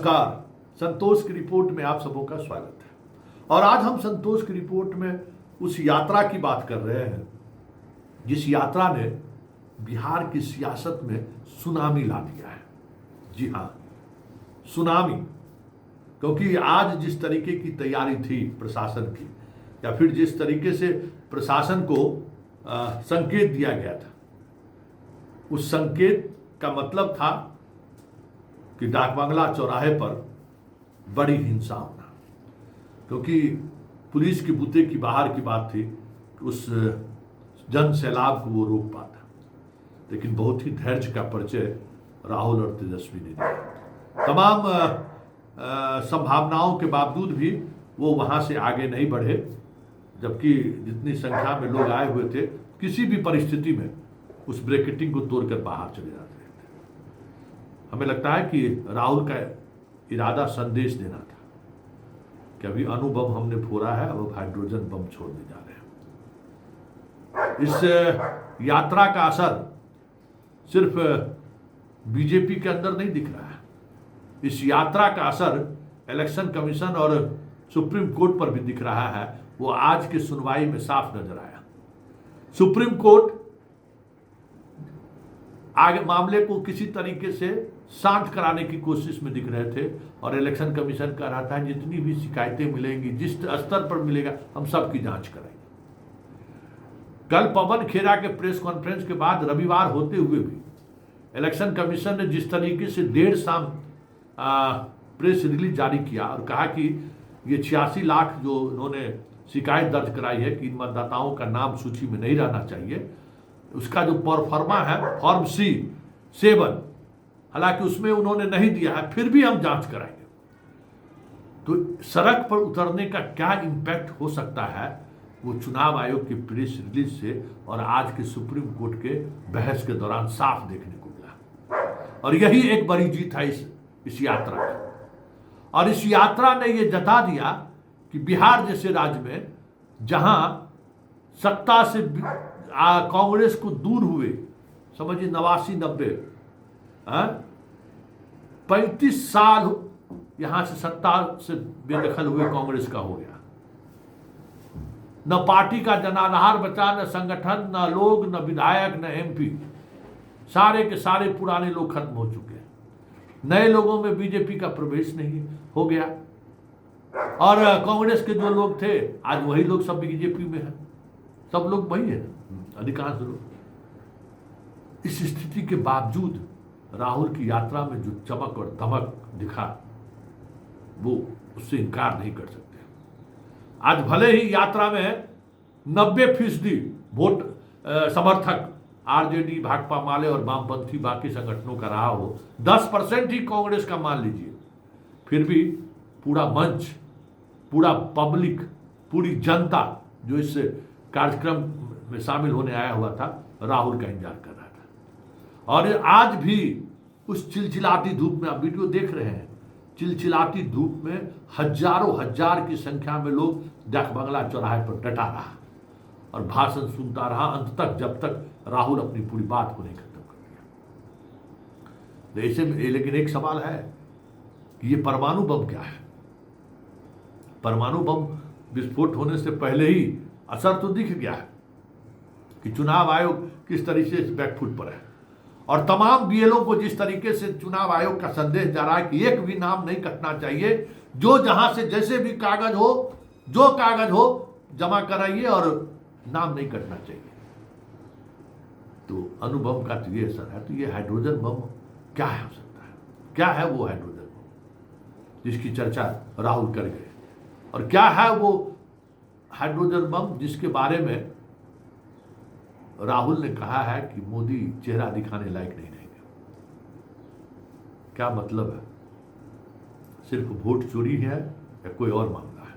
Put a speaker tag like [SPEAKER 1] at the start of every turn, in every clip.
[SPEAKER 1] नमस्कार। संतोष की रिपोर्ट में आप सबों का स्वागत है। और आज हम संतोष की रिपोर्ट में उस यात्रा की बात कर रहे हैं जिस यात्रा ने बिहार की सियासत में सुनामी ला दिया है। जी हाँ, सुनामी। क्योंकि आज जिस तरीके की तैयारी थी प्रशासन की, या फिर जिस तरीके से प्रशासन को संकेत दिया गया था, उस संकेत का मतलब था कि डाकबंगला चौराहे पर बड़ी हिंसा होना। क्योंकि पुलिस के बूते की बाहर की बात थी कि उस जन सैलाब को वो रोक पाता, लेकिन बहुत ही धैर्य का परिचय राहुल और तेजस्वी ने दिया। तमाम संभावनाओं के बावजूद भी वो वहां से आगे नहीं बढ़े, जबकि जितनी संख्या में लोग आए हुए थे, किसी भी परिस्थिति में उस ब्रैकेटिंग को तोड़कर बाहर चले जाते थे। हमें लगता है कि राहुल का इरादा संदेश देना था कि अभी अणुबम हमने फोड़ा है, अब हाइड्रोजन बम छोड़ने जा रहे हैं। इस यात्रा का असर सिर्फ बीजेपी के अंदर नहीं दिख रहा है, इस यात्रा का असर इलेक्शन कमीशन और सुप्रीम कोर्ट पर भी दिख रहा है। वो आज की सुनवाई में साफ नजर आया। सुप्रीम कोर्ट आगे मामले को किसी तरीके से शांत कराने की कोशिश में दिख रहे थे, और इलेक्शन कमीशन कह रहा था जितनी भी शिकायतें मिलेंगी, जिस स्तर पर मिलेगा, हम सबकी जांच कराएंगे। कल पवन खेरा के प्रेस कॉन्फ्रेंस के बाद रविवार होते हुए भी इलेक्शन कमीशन ने जिस तरीके से देर शाम प्रेस रिलीज जारी किया और कहा कि ये 86 लाख जो उन्होंने शिकायत दर्ज कराई है कि इन मतदाताओं का नाम सूची में नहीं रहना चाहिए, उसका जो परफॉर्मा है फॉर्म C7, हालांकि उसमें उन्होंने नहीं दिया है, फिर भी हम जांच कराएंगे। तो सड़क पर उतरने का क्या इंपैक्ट हो सकता है, वो चुनाव आयोग की प्रेस रिलीज से और आज के सुप्रीम कोर्ट के बहस के दौरान साफ देखने को मिला। और यही एक बड़ी जीत है इस यात्रा की। और इस यात्रा ने ये जता दिया कि बिहार जैसे राज्य में जहां सत्ता से कांग्रेस को दूर हुए, समझिए 89-90, 35 साल यहां से सत्ता से बेदखल हुए कांग्रेस का हो गया। न पार्टी का जनाधार बचा, न संगठन, न लोग, न विधायक, न MP, सारे के सारे पुराने लोग खत्म हो चुके हैं। नए लोगों में बीजेपी का प्रवेश नहीं हो गया, और कांग्रेस के जो लोग थे आज वही लोग सब बीजेपी में है। सब लोग वही है, अधिकांश लोग। इस स्थिति के बावजूद राहुल की यात्रा में जो चमक और दमक दिखा, वो उससे इनकार नहीं कर सकते। आज भले ही यात्रा में 90% वोट समर्थक RJD, भाकपा माले और वामपंथी बाकी संगठनों का रहा हो, 10% ही कांग्रेस का मान लीजिए, फिर भी पूरा मंच, पूरा पब्लिक, पूरी जनता जो इस कार्यक्रम में शामिल होने आया हुआ था, राहुल का इंतजार कर रहा था। और आज भी उस चिलचिलाती धूप में, आप वीडियो देख रहे हैं, चिलचिलाती धूप में हजारों हजार की संख्या में लोग डाकबंगला चौराहे पर डटा रहा और भाषण सुनता रहा अंत तक, जब तक राहुल अपनी पूरी बात को नहीं खत्म कर दिया। ऐसे में लेकिन एक सवाल है कि ये परमाणु बम क्या है। परमाणु बम विस्फोट होने से पहले ही असर तो दिख गया है कि चुनाव आयोग किस तरीके से बैकफुट पर है, और तमाम BLO को जिस तरीके से चुनाव आयोग का संदेश जा रहा है कि एक भी नाम नहीं कटना चाहिए, जो जहां से जैसे भी कागज हो, जो कागज हो जमा कराइए और नाम नहीं कटना चाहिए। तो अणुबम का तो ये असर है। तो ये हाइड्रोजन बम क्या है, हो सकता है क्या है वो हाइड्रोजन बम जिसकी चर्चा राहुल कर गए, और क्या है वो हाइड्रोजन बम जिसके बारे में राहुल ने कहा है कि मोदी चेहरा दिखाने लायक नहीं रहेंगे। क्या मतलब है, सिर्फ वोट चोरी है या कोई और मामला है?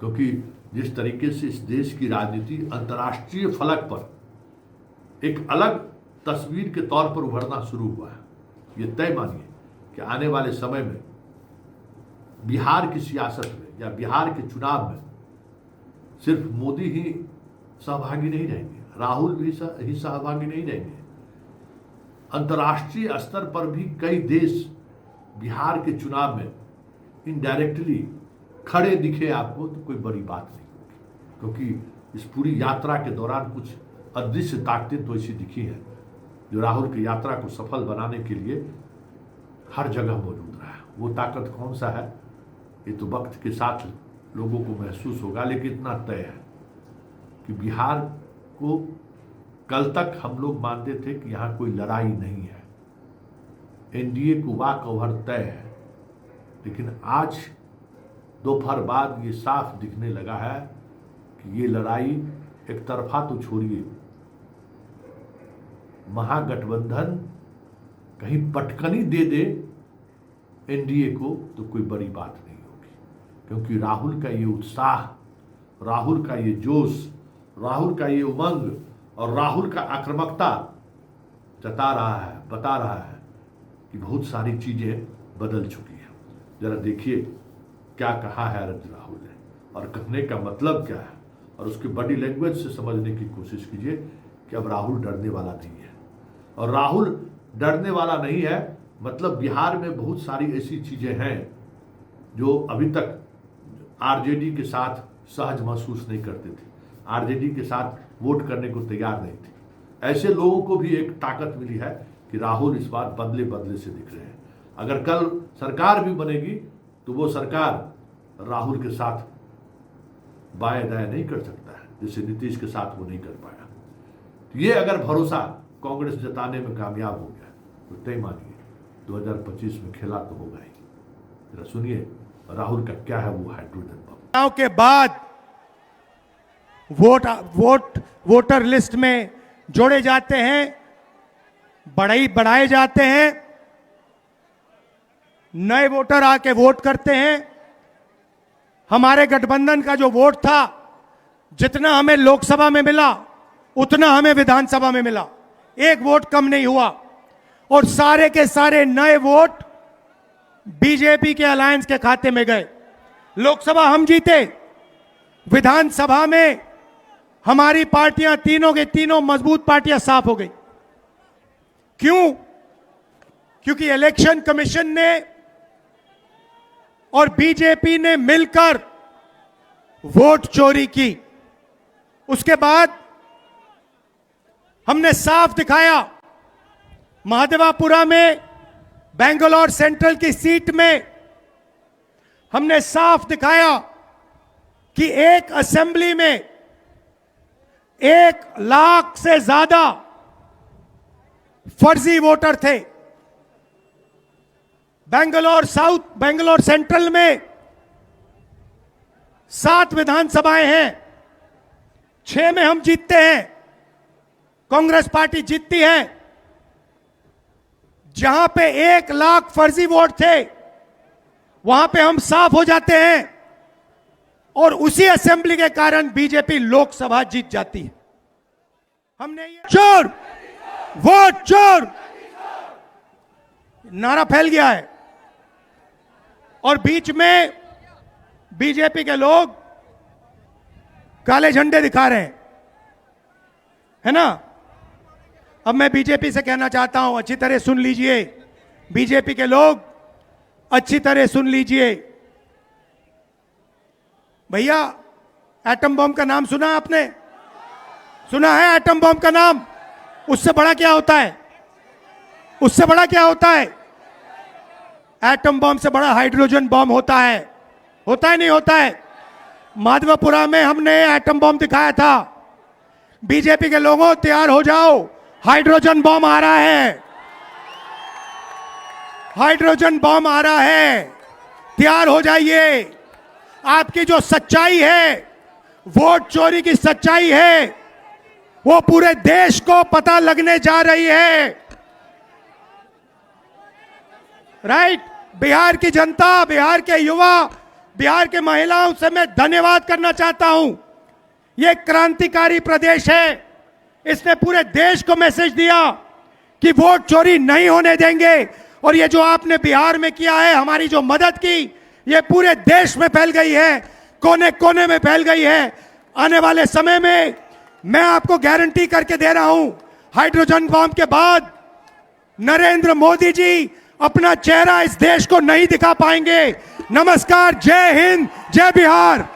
[SPEAKER 1] क्योंकि जिस तरीके से इस देश की राजनीति अंतर्राष्ट्रीय फलक पर एक अलग तस्वीर के तौर पर उभरना शुरू हुआ है, ये तय मानिए कि आने वाले समय में बिहार की सियासत में या बिहार के चुनाव में सिर्फ मोदी ही सहभागी नहीं रहेंगे, राहुल भी सहभागी नहीं रहेंगे। अंतर्राष्ट्रीय स्तर पर भी कई देश बिहार के चुनाव में इनडायरेक्टली खड़े दिखे आपको तो कोई बड़ी बात नहीं होगी, क्योंकि इस पूरी यात्रा के दौरान कुछ अदृश्य ताकतें तो ऐसी दिखी हैं जो राहुल की यात्रा को सफल बनाने के लिए हर जगह मौजूद रहा है। वो ताकत कौन सा है ये तो वक्त के साथ लोगों को महसूस होगा, लेकिन इतना तय है कि बिहार को कल तक हम लोग मानते थे कि यहाँ कोई लड़ाई नहीं है, एनडीए को वाक ओवर तय है, लेकिन आज दोपहर बाद ये साफ दिखने लगा है कि ये लड़ाई एक तरफा तो छोड़िए, महागठबंधन कहीं पटकनी दे दे एनडीए को तो कोई बड़ी बात नहीं होगी, क्योंकि राहुल का ये उत्साह, राहुल का ये जोश, राहुल का ये उमंग और राहुल का आक्रामकता जता रहा है, बता रहा है कि बहुत सारी चीजें बदल चुकी हैं। जरा देखिए क्या कहा है राहुल ने और कहने का मतलब क्या है, और उसकी बॉडी लैंग्वेज से समझने की कोशिश कीजिए कि अब राहुल डरने वाला नहीं है। और राहुल डरने वाला नहीं है मतलब बिहार में बहुत सारी ऐसी चीजें हैं जो अभी तक आरजेडी के साथ सहज महसूस नहीं करते थे, आरजेडी के साथ वोट करने को तैयार नहीं थे। ऐसे लोगों को भी एक ताकत मिली है कि राहुल इस बार बदले बदले से दिख रहे हैं। अगर कल सरकार भी बनेगी तो वो सरकार राहुल के साथ बाएं दाएं नहीं कर सकता है, जैसे नीतीश के साथ वो नहीं कर पाया। तो ये अगर भरोसा कांग्रेस जताने में कामयाब हो गया तो तय मानिए 2025 में खेला तो होगा ही। जरा सुनिए राहुल का क्या है वो हाइड्रोजन बम।
[SPEAKER 2] चुनाव के बाद वोटर लिस्ट में जोड़े जाते हैं, बढ़ाए जाते हैं, नए वोटर आके वोट करते हैं। हमारे गठबंधन का जो वोट था, जितना हमें लोकसभा में मिला उतना हमें विधानसभा में मिला, एक वोट कम नहीं हुआ। और सारे के सारे नए वोट बीजेपी के अलायंस के खाते में गए। लोकसभा हम जीते, विधानसभा में हमारी पार्टियां तीनों के तीनों मजबूत पार्टियां साफ हो गई। क्यों? क्योंकि इलेक्शन कमीशन ने और बीजेपी ने मिलकर वोट चोरी की। उसके बाद हमने साफ दिखाया, महादेवापुरा में बेंगलोर सेंट्रल की सीट में हमने साफ दिखाया कि एक असेंबली में 1 लाख से ज्यादा फर्जी वोटर थे। बेंगलोर सेंट्रल में 7 विधानसभाएं हैं, 6 में हम जीतते हैं, कांग्रेस पार्टी जीतती है। जहां पे 1 लाख फर्जी वोट थे वहां पे हम साफ हो जाते हैं और उसी असेंबली के कारण बीजेपी लोकसभा जीत जाती है। हमने ये चोर, वोट चोर नारा फैल गया है और बीच में बीजेपी के लोग काले झंडे दिखा रहे हैं, है ना। अब मैं बीजेपी से कहना चाहता हूं, अच्छी तरह सुन लीजिए, बीजेपी के लोग अच्छी तरह सुन लीजिए। भैया, एटम बम का नाम सुना आपने? सुना है एटम बम का नाम? उससे बड़ा क्या होता है? उससे बड़ा क्या होता है? एटम बम से बड़ा हाइड्रोजन बम होता है। होता है नहीं होता है? माधवपुरा में हमने एटम बम दिखाया था। बीजेपी के लोगों तैयार हो जाओ, हाइड्रोजन बम आ रहा है, हाइड्रोजन बम आ रहा है, तैयार हो जाइए। आपकी जो सच्चाई है, वोट चोरी की सच्चाई है, वो पूरे देश को पता लगने जा रही है। राइट? बिहार की जनता, बिहार के युवा, बिहार के महिलाओं से मैं धन्यवाद करना चाहता हूं। ये क्रांतिकारी प्रदेश है, इसने पूरे देश को मैसेज दिया कि वोट चोरी नहीं होने देंगे। और ये जो आपने बिहार में किया है, हमारी जो मदद की, ये पूरे देश में फैल गई है, कोने कोने में फैल गई है। आने वाले समय में मैं आपको गारंटी करके दे रहा हूं, हाइड्रोजन बम के बाद नरेंद्र मोदी जी अपना चेहरा इस देश को नहीं दिखा पाएंगे। नमस्कार, जय हिंद, जय बिहार।